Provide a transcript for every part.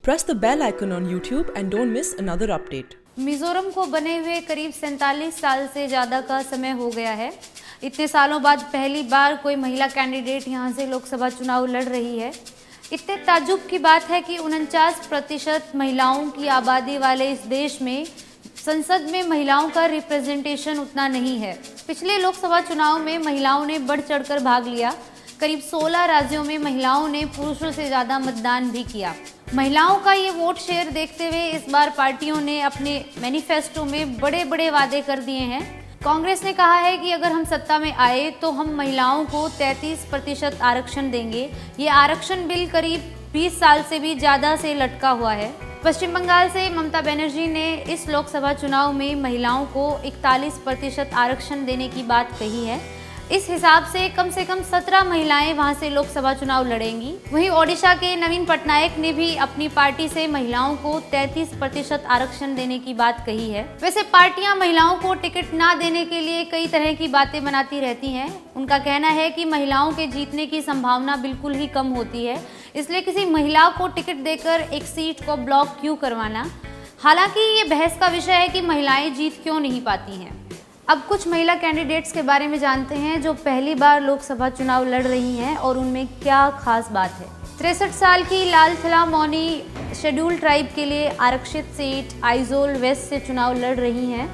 Press the bell icon on YouTube and don't miss another update. Mizoram को बने हुए करीब 47 साल से ज़्यादा का समय हो गया है। इतने सालों बाद पहली बार कोई महिला कैंडिडेट यहां से लोकसभा चुनाव लड़ रही है। इतने ताज्जुब की बात है कि 49% महिलाओं की आबादी वाले इस देश में संसद में महिलाओं का रिप्रेजेंटेशन उतना नहीं है। पिछले लोकसभा चुनाव में महिलाओं ने बढ़ चढ़कर भाग लिया। करीब 16 राज्यों में महिलाओं ने पुरुषों से ज़्यादा मतदान भी किया। महिलाओं का ये वोट शेयर देखते हुए इस बार पार्टियों ने अपने मैनिफेस्टो में बड़े बड़े वादे कर दिए हैं। कांग्रेस ने कहा है कि अगर हम सत्ता में आए तो हम महिलाओं को 33% आरक्षण देंगे। ये आरक्षण बिल करीब 20 साल से भी ज़्यादा से लटका हुआ है। पश्चिम बंगाल से ममता बनर्जी ने इस लोकसभा चुनाव में महिलाओं को 41% आरक्षण देने की बात कही है। इस हिसाब से कम 17 महिलाएं वहां से लोकसभा चुनाव लड़ेंगी। वहीं ओडिशा के नवीन पटनायक ने भी अपनी पार्टी से महिलाओं को 33% आरक्षण देने की बात कही है। वैसे पार्टियां महिलाओं को टिकट ना देने के लिए कई तरह की बातें बनाती रहती हैं। उनका कहना है कि महिलाओं के जीतने की संभावना बिल्कुल ही कम होती है, इसलिए किसी महिला को टिकट देकर एक सीट को ब्लॉक क्यों करवाना। हालांकि ये बहस का विषय है कि महिलाएं जीत क्यों नहीं पाती हैं। अब कुछ महिला कैंडिडेट्स के बारे में जानते हैं जो पहली बार लोकसभा चुनाव लड़ रही हैं और उनमें क्या खास बात है। 63 साल की लालथला मौनी शेड्यूल ट्राइब के लिए आरक्षित सीट आइजोल वेस्ट से चुनाव लड़ रही हैं।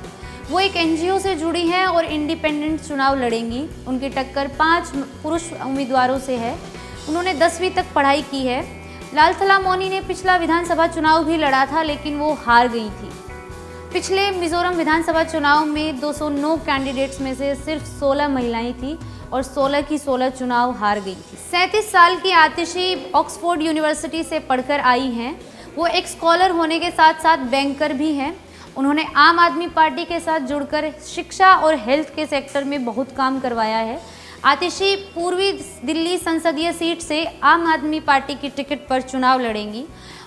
वो एक एनजीओ से जुड़ी हैं और इंडिपेंडेंट चुनाव लड़ेंगी। उनकी टक्कर 5 पुरुष उम्मीदवारों से है। उन्होंने 10वीं तक पढ़ाई की है। लालथला मौनी ने पिछला विधानसभा चुनाव भी लड़ा था, लेकिन वो हार गई थी। पिछले मिजोरम विधानसभा चुनाव में 209 कैंडिडेट्स में से सिर्फ 16 महिलाएं थी और 16 की 16 चुनाव हार गई थी। 37 साल की आतिशी ऑक्सफोर्ड यूनिवर्सिटी से पढ़कर आई हैं। वो एक स्कॉलर होने के साथ साथ बैंकर भी हैं। उन्होंने आम आदमी पार्टी के साथ जुड़कर शिक्षा और हेल्थ के सेक्टर में बहुत काम करवाया है। आतिशी पूर्वी दिल्ली संसदीय सीट से आम आदमी पार्टी की टिकट पर चुनाव लड़ेंगी।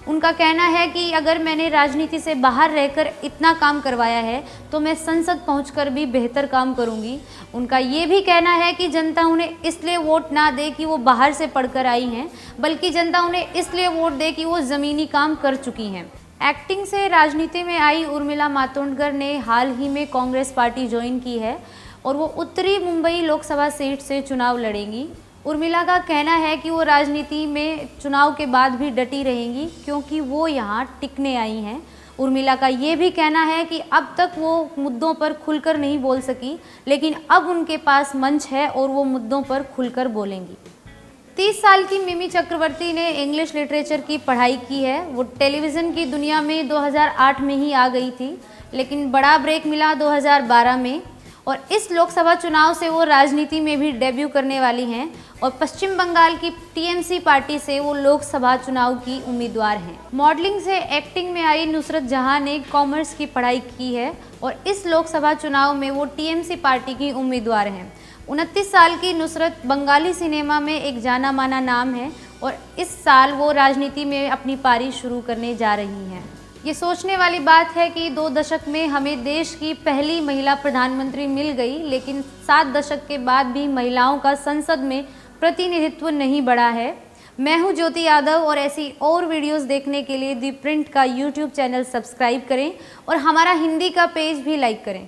उनका कहना है कि अगर मैंने राजनीति से बाहर रहकर इतना काम करवाया है तो मैं संसद पहुंचकर भी बेहतर काम करूंगी। उनका ये भी कहना है कि जनता उन्हें इसलिए वोट ना दे कि वो बाहर से पढ़कर आई हैं, बल्कि जनता उन्हें इसलिए वोट दे कि वो ज़मीनी काम कर चुकी हैं। एक्टिंग से राजनीति में आई उर्मिला मातोंडकर ने हाल ही में कांग्रेस पार्टी ज्वाइन की है और वो उत्तरी मुंबई लोकसभा सीट से चुनाव लड़ेंगी। उर्मिला का कहना है कि वो राजनीति में चुनाव के बाद भी डटी रहेंगी क्योंकि वो यहाँ टिकने आई हैं। उर्मिला का ये भी कहना है कि अब तक वो मुद्दों पर खुलकर नहीं बोल सकी, लेकिन अब उनके पास मंच है और वो मुद्दों पर खुलकर बोलेंगी। 30 साल की मिमी चक्रवर्ती ने इंग्लिश लिटरेचर की पढ़ाई की है। वो टेलीविज़न की दुनिया में 2008 में ही आ गई थी, लेकिन बड़ा ब्रेक मिला 2012 में और इस लोकसभा चुनाव से वो राजनीति में भी डेब्यू करने वाली हैं और पश्चिम बंगाल की टीएमसी पार्टी से वो लोकसभा चुनाव की उम्मीदवार हैं। मॉडलिंग से एक्टिंग में आई नुसरत जहां ने कॉमर्स की पढ़ाई की है और इस लोकसभा चुनाव में वो टीएमसी पार्टी की उम्मीदवार हैं। 29 साल की नुसरत बंगाली सिनेमा में एक जाना माना नाम है और इस साल वो राजनीति में अपनी पारी शुरू करने जा रही हैं। ये सोचने वाली बात है कि 2 दशक में हमें देश की पहली महिला प्रधानमंत्री मिल गई, लेकिन 7 दशक के बाद भी महिलाओं का संसद में प्रतिनिधित्व नहीं बढ़ा है। मैं हूँ ज्योति यादव और ऐसी और वीडियोस देखने के लिए दी प्रिंट का यूट्यूब चैनल सब्सक्राइब करें और हमारा हिंदी का पेज भी लाइक करें।